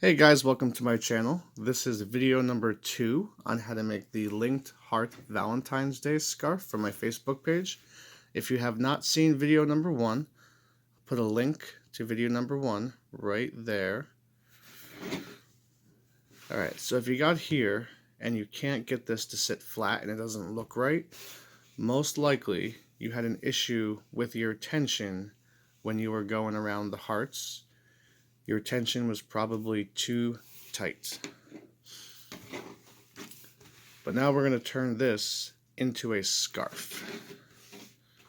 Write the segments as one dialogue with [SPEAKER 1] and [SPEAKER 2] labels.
[SPEAKER 1] Hey guys, welcome to my channel. This is video number 2 on how to make the linked heart Valentine's Day scarf for my Facebook page. If you have not seen video number 1, put a link to video number 1 right there. Alright, so if you got here and you can't get this to sit flat and it doesn't look right, most likely you had an issue with your tension when you were going around the hearts. Your tension was probably too tight. But now we're going to turn this into a scarf.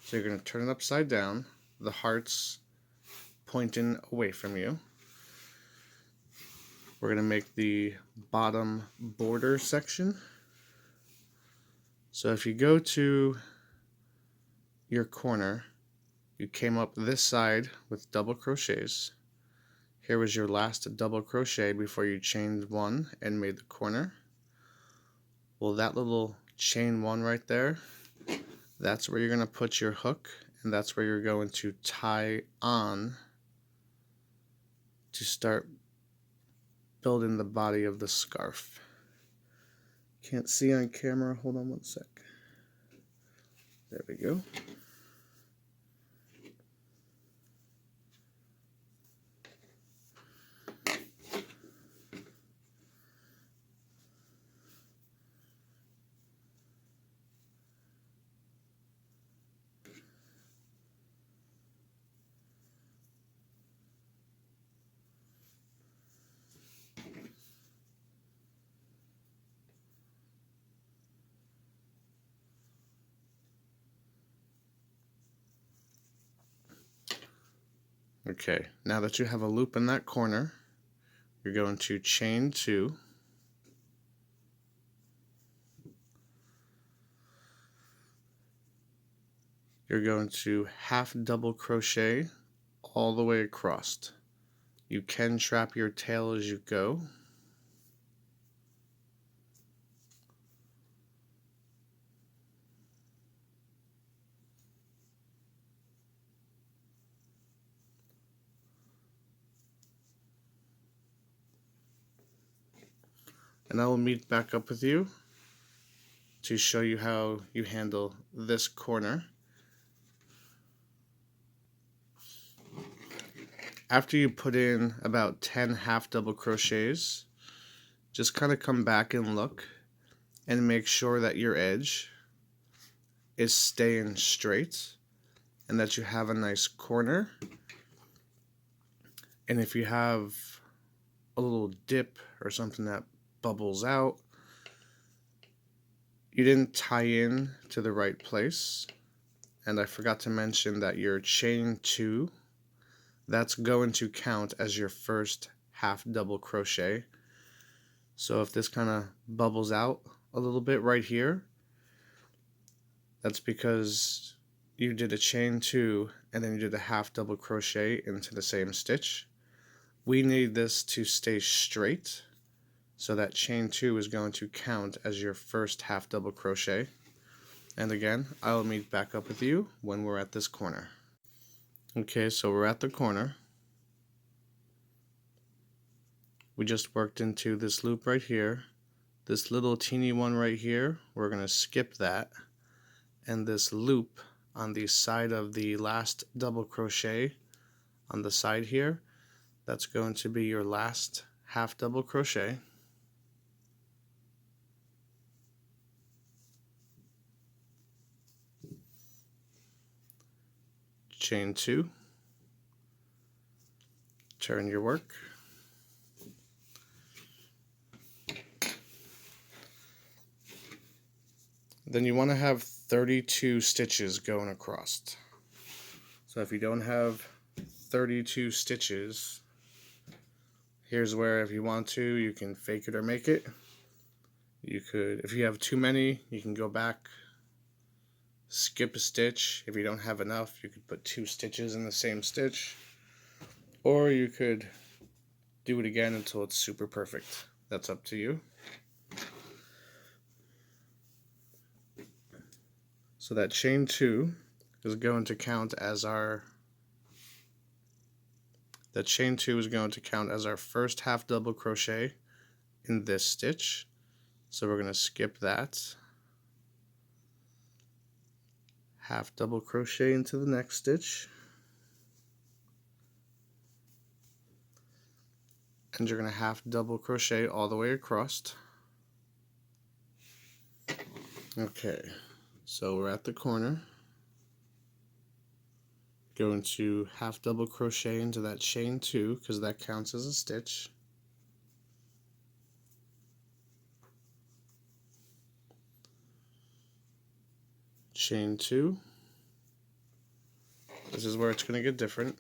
[SPEAKER 1] So you're going to turn it upside down, the hearts pointing away from you. We're going to make the bottom border section. So if you go to your corner, you came up this side with double crochets. Here was your last double crochet before you chained one and made the corner. Well, that little chain one right there, that's where you're going to put your hook, and that's where you're going to tie on to start building the body of the scarf. Can't see on camera, hold on one sec. There we go. Okay, now that you have a loop in that corner, you're going to chain 2. You're going to half double crochet all the way across. You can trap your tail as you go. And I will meet back up with you to show you how you handle this corner. After you put in about 10 half double crochets, just kind of come back and look and make sure that your edge is staying straight and that you have a nice corner. And if you have a little dip or something that bubbles out, you didn't tie in to the right place. And I forgot to mention that your chain 2, that's going to count as your first half double crochet. So if this kind of bubbles out a little bit right here, that's because you did a chain 2 and then you did a half double crochet into the same stitch. We need this to stay straight, so that chain 2 is going to count as your first half double crochet. And again, I will meet back up with you when we're at this corner. Okay, so we're at the corner. We just worked into this loop right here. This little teeny one right here, we're going to skip that. And this loop on the side of the last double crochet on the side here, that's going to be your last half double crochet. Chain 2, turn your work, then you want to have 32 stitches going across. So if you don't have 32 stitches, here's where, if you want to, you can fake it or make it. You could, if you have too many, you can go back, skip a stitch. If you don't have enough, you could put 2 stitches in the same stitch, or you could do it again until it's super perfect. That's up to you. So that chain 2 is going to count as our the chain 2 is going to count as our first half double crochet in this stitch. So we're going to skip that. Half double crochet into the next stitch. And you're going to half double crochet all the way across. Okay, so we're at the corner. Going to half double crochet into that chain 2 because that counts as a stitch. Chain 2. This is where it's going to get different.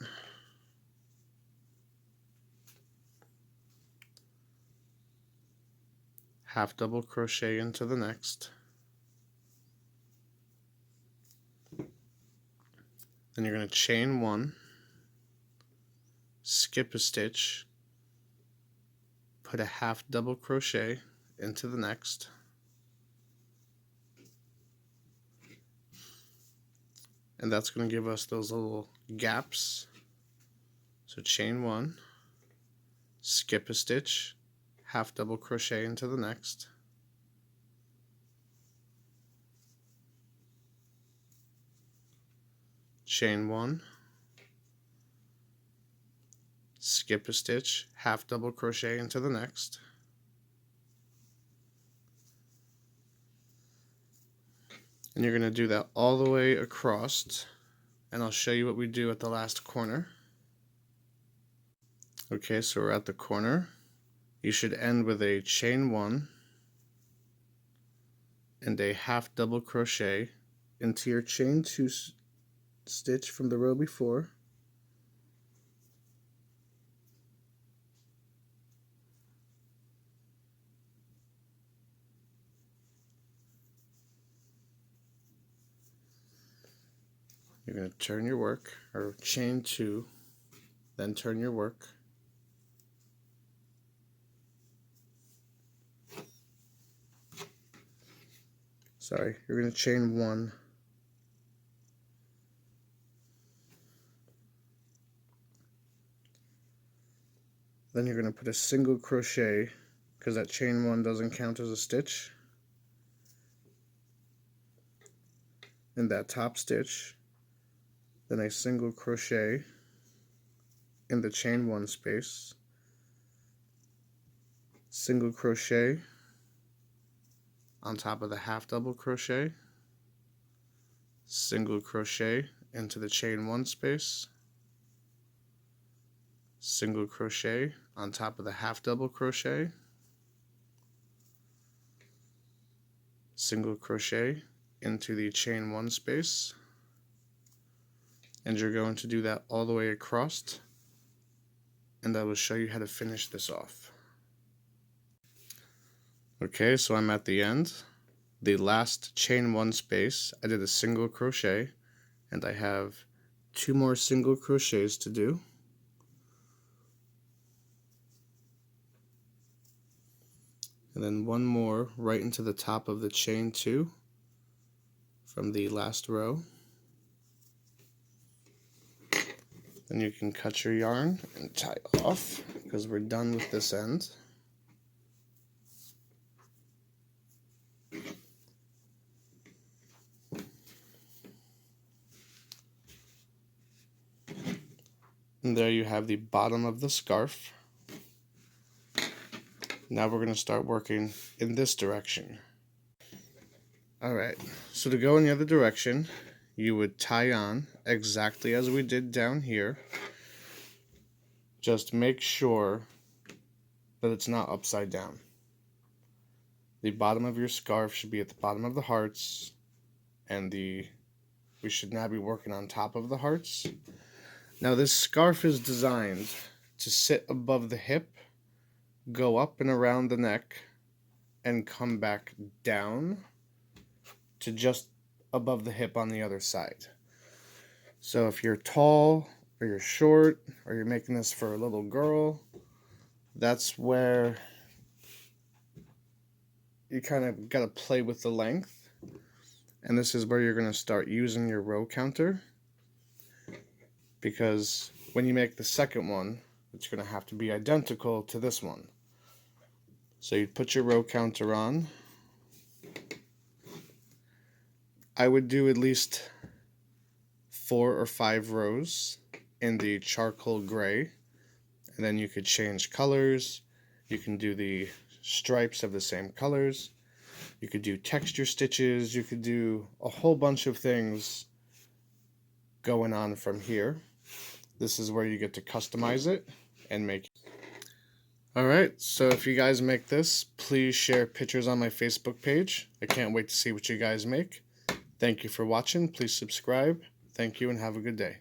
[SPEAKER 1] Half double crochet into the next. Then you're going to chain 1, skip a stitch, put a half double crochet into the next, and that's going to give us those little gaps. So chain 1, skip a stitch, half double crochet into the next, chain 1, skip a stitch, half double crochet into the next, and you're going to do that all the way across, and I'll show you what we do at the last corner. Okay, so we're at the corner. You should end with a chain 1 and a half double crochet into your chain 2 stitch from the row before. You're going to turn your work, or chain 2, then turn your work. Sorry, you're going to chain 1. Then you're going to put a single crochet, because that chain 1 doesn't count as a stitch, in that top stitch. Then a single crochet in the chain 1 space, single crochet on top of the half double crochet, single crochet into the chain 1 space, single crochet on top of the half double crochet, single crochet into the chain 1 space, and you're going to do that all the way across, and I will show you how to finish this off. Okay, so I'm at the end. The last chain 1 space, I did a single crochet, and I have 2 more single crochets to do. And then 1 more right into the top of the chain 2 from the last row. Then you can cut your yarn and tie off because we're done with this end. And there you have the bottom of the scarf. Now we're going to start working in this direction. Alright, so to go in the other direction, you would tie on exactly as we did down here. Just make sure that it's not upside down. The bottom of your scarf should be at the bottom of the hearts, and we should now be working on top of the hearts. Now this scarf is designed to sit above the hip, go up and around the neck, and come back down to just above the hip on the other side. So if you're tall, or you're short, or you're making this for a little girl, that's where you kind of got to play with the length. And this is where you're going to start using your row counter, because when you make the second one, it's going to have to be identical to this one. So you put your row counter on. I would do at least 4 or 5 rows in the charcoal gray, and then you could change colors. You can do the stripes of the same colors. You could do texture stitches. You could do a whole bunch of things going on from here. This is where you get to customize it and make it. Alright, so if you guys make this, please share pictures on my Facebook page. I can't wait to see what you guys make. Thank you for watching. Please subscribe. Thank you and have a good day.